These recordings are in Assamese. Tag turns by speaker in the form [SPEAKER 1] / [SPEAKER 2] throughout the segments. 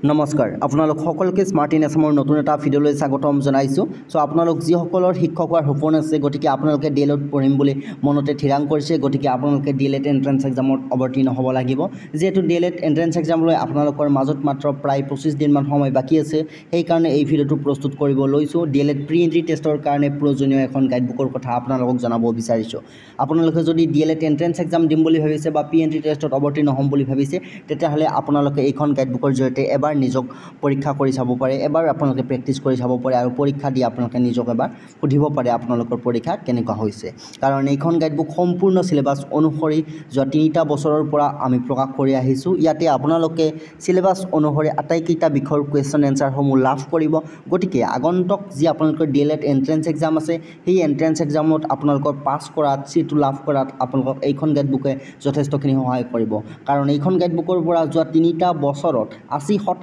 [SPEAKER 1] নমস্কাৰ আপোনালোক সকলোকে স্মাৰ্ট ইন আছামৰ নতুন এটা ভিডিঅ'লৈ স্বাগতম জনাইছোঁ। চ' আপোনালোক যিসকলৰ শিক্ষক হোৱাৰ সপোন আছে, গতিকে আপোনালোকে DLED পঢ়িম বুলি মনতে থিৰাং কৰিছে, গতিকে আপোনালোকে DLED এণ্ট্ৰেন্স এক্সামত অৱতীৰ্ণ হ'ব লাগিব। যিহেতু DLED এণ্ট্ৰেন্স এক্সামলৈ আপোনালোকৰ মাজত মাত্ৰ প্ৰায় 25 দিনমান সময় বাকী আছে, সেইকাৰণে এই ভিডিঅ'টো প্ৰস্তুত কৰিব লৈছোঁ। DLED প্ৰি এণ্ট্ৰি টেষ্টৰ কাৰণে প্ৰয়োজনীয় এখন গাইডবুকৰ কথা আপোনালোকক জনাব বিচাৰিছোঁ। আপোনালোকে যদি DLED এণ্ট্ৰেন্স এক্সাম দিম বুলি ভাবিছে বা প্ৰি এণ্ট্ৰি টেষ্টত অৱতীৰ্ণ হ'ম বুলি ভাবিছে, তেতিয়াহ'লে আপোনালোকে এইখন গাইডবুকৰ জৰিয়তে এবাৰ নিজক পৰীক্ষা কৰি চাব পাৰে, এবাৰ আপোনালোকে প্ৰেক্টিছ কৰি চাব পাৰে আৰু পৰীক্ষা দি আপোনালোকে নিজক এবাৰ সুধিব পাৰে আপোনালোকৰ পৰীক্ষা কেনেকুৱা হৈছে। কাৰণ এইখন গাইডবুক সম্পূৰ্ণ চিলেবাছ অনুসৰি যোৱা 3টা বছৰৰ পৰা আমি প্ৰকাশ কৰি আহিছোঁ। ইয়াতে আপোনালোকে চিলেবাছ অনুসৰি আটাইকেইটা বিষয়ৰ কুৱেশ্যন এনচাৰসমূহ লাভ কৰিব। গতিকে আগন্তুক যি আপোনালোকৰ DLED এণ্ট্ৰেন্স এক্সাম আছে, সেই এণ্ট্ৰেন্স এক্সামত আপোনালোকৰ পাছ কৰাত, চিটটো লাভ কৰাত আপোনালোকক এইখন গাইডবুকে যথেষ্টখিনি সহায় কৰিব। কাৰণ এইখন গাইডবুকৰ পৰা যোৱা 3টা বছৰত 80%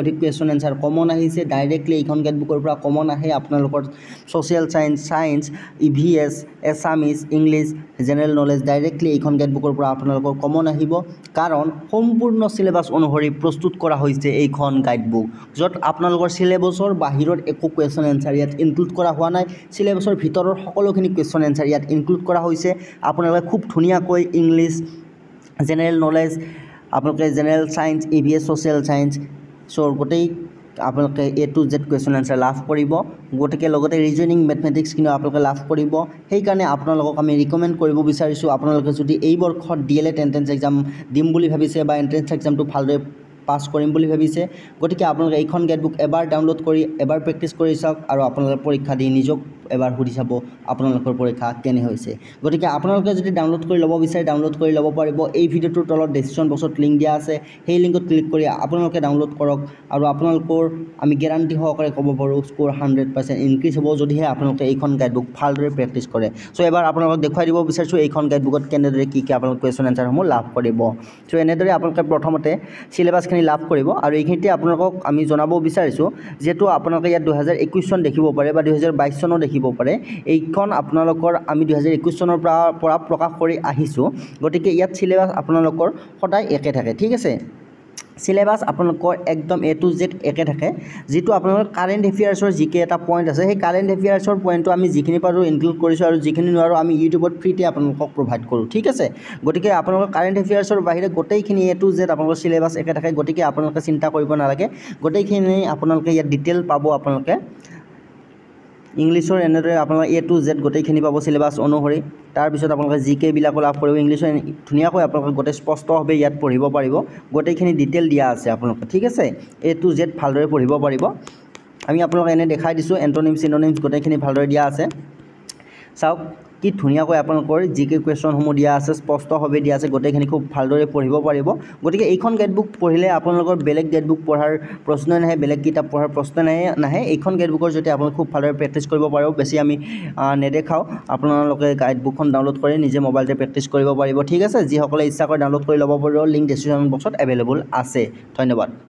[SPEAKER 1] অধিক কুৱেশ্যন এনচাৰ কমন আহিছে। ডাইৰেক্টলি এইখন গাইডবুকৰ পৰা কমন আহে আপোনালোকৰ social science, EVS, Assamese, English, general knowledge, directly এইখন গাইডবুকৰ পৰা আপোনালোকৰ কমন আহিব। কাৰণ সম্পূৰ্ণ চিলেবাছ অনুসৰি প্ৰস্তুত কৰা হৈছে এইখন গাইডবুক, য'ত আপোনালোকৰ চিলেবাছৰ বাহিৰত একো কুৱেশ্যন এনচাৰ ইয়াত ইনক্লুড কৰা হোৱা নাই। চিলেবাছৰ ভিতৰৰ সকলোখিনি কুৱেশ্যন এনচাৰ ইয়াত ইনক্লুড কৰা হৈছে। আপোনালোকে খুব ধুনীয়াকৈ ইংলিছ, জেনেৰেল নলেজ, আপোনালোকে general science, EVS, social science, so' গোটেই আপোনালোকে A to Z question answer লাভ কৰিব। গতিকে লগতে ৰিজনিং, মেথমেটিক্সখিনিও আপোনালোকে লাভ কৰিব। সেইকাৰণে আপোনালোকক আমি ৰিকমেণ্ড কৰিব বিচাৰিছোঁ, আপোনালোকে যদি এই বৰ্ষত DLED এণ্ট্ৰেন্স এক্সাম দিম বুলি ভাবিছে বা এণ্ট্ৰেন্স এক্সামটো ভালদৰে পাছ কৰিম বুলি ভাবিছে, গতিকে আপোনালোকে এইখন গাইডবুক এবাৰ ডাউনলোড কৰি এবাৰ প্ৰেক্টিছ কৰি চাওক আৰু আপোনালোকে পৰীক্ষা দি নিজক এবাৰ সুধি চাব আপোনালোকৰ পৰীক্ষা কেনে হৈছে। গতিকে আপোনালোকে যদি ডাউনলোড কৰি ল'ব বিচাৰে, ডাউনলোড কৰি ল'ব পাৰিব। এই ভিডিঅ'টোৰ তলত ডেছক্ৰিপশ্যন বক্সত লিংক দিয়া আছে, সেই লিংকত ক্লিক কৰি আপোনালোকে ডাউনলোড কৰক আৰু আপোনালোকৰ আমি গেৰাণ্টি সহকাৰে ক'ব পাৰোঁ স্ক'ৰ 100% ইনক্ৰিজ হ'ব, যদিহে আপোনালোকে এইখন গাইডবুক ভালদৰে প্ৰেক্টিছ কৰে। চ' এবাৰ আপোনালোকক দেখুৱাই দিব বিচাৰিছোঁ এইখন গাইডবুকত কেনেদৰে কি আপোনালোকে কুৱেশ্যন এনচাৰসমূহ লাভ কৰিব। চ' এনেদৰে আপোনালোকে প্ৰথমতে চিলেবাছখিনি লাভ কৰিব আৰু এইখিনিতে আপোনালোকক আমি জনাব বিচাৰিছোঁ, যিহেতু আপোনালোকে ইয়াত 2021 চন দেখিব পাৰে বা 2022 চনো দেখিব পাৰে। এইখন আপোনালোকৰ আমি 2021 চনৰ পৰা প্ৰকাশ কৰি আহিছোঁ। গতিকে ইয়াত চিলেবাছ আপোনালোকৰ সদায় একে থাকে, ঠিক আছে। চিলেবাছ আপোনালোকৰ একদম A to Z একে থাকে। যিটো আপোনালোকৰ কাৰেণ্ট এফেয়াৰ্ছৰ যিকে এটা পইণ্ট আছে, সেই কাৰেণ্ট এফেয়াৰ্ছৰ পইণ্টটো আমি যিখিনি পাৰোঁ ইনক্লুড কৰিছোঁ আৰু যিখিনি নোৱাৰোঁ আমি ইউটিউবত ফ্ৰীতে আপোনালোকক প্ৰভাইড কৰোঁ, ঠিক আছে। গতিকে আপোনালোকৰ কাৰেণ্ট এফেয়াৰ্ছৰ বাহিৰে গোটেইখিনি A to Z আপোনালোকৰ চিলেবাছ একে থাকে। গতিকে আপোনালোকে চিন্তা কৰিব নালাগে, গোটেইখিনি আপোনালোকে ইয়াত ডিটেইল পাব। আপোনালোকে ইংলিছৰ এনেদৰে আপোনালোকে A to Z গোটেইখিনি পাব চিলেবাছ অনুসৰি। তাৰপিছত আপোনালোকে জিকেবিলাকো লাভ কৰিব। ইংলিছৰ ধুনীয়াকৈ আপোনালোকে গোটেই স্পষ্টভাৱে ইয়াত পঢ়িব পাৰিব। গোটেইখিনি ডিটেইল দিয়া আছে আপোনালোকে, ঠিক আছে। A to Z ভালদৰে পঢ়িব পাৰিব। আমি আপোনালোকক এনে দেখাই দিছোঁ, এণ্টনিমছ, চিননিমছ গোটেইখিনি ভালদৰে দিয়া আছে। চাওক কি ধুনীয়াকৈ আপোনালোকৰ জিকে কুৱেশ্যনসমূহ দিয়া আছে, স্পষ্টভাৱে দিয়া আছে। গোটেইখিনি খুব ভালদৰে পঢ়িব পাৰিব। গতিকে এইখন গাইডবুক পঢ়িলে আপোনালোকৰ বেলেগ গাইডবুক পঢ়াৰ প্ৰশ্নই নাহে, বেলেগ কিতাপ পঢ়াৰ প্ৰশ্নই নাহে। এইখন গাইডবুকৰ জৰিয়তে আপোনালোকে খুব ভালদৰে প্ৰেক্টিছ কৰিব পাৰিব। বেছি আমি নেদেখাওঁ, আপোনালোকে গাইডবুকখন ডাউনলোড কৰি নিজে মোবাইলতে প্ৰেক্টিছ কৰিব পাৰিব, ঠিক আছে। যিসকলে ইচ্ছা কৰে ডাউনলোড কৰি ল'ব পাৰিব। লিংক ডেছক্ৰিপশ্যন বক্সত এভেইলেবল আছে। ধন্যবাদ।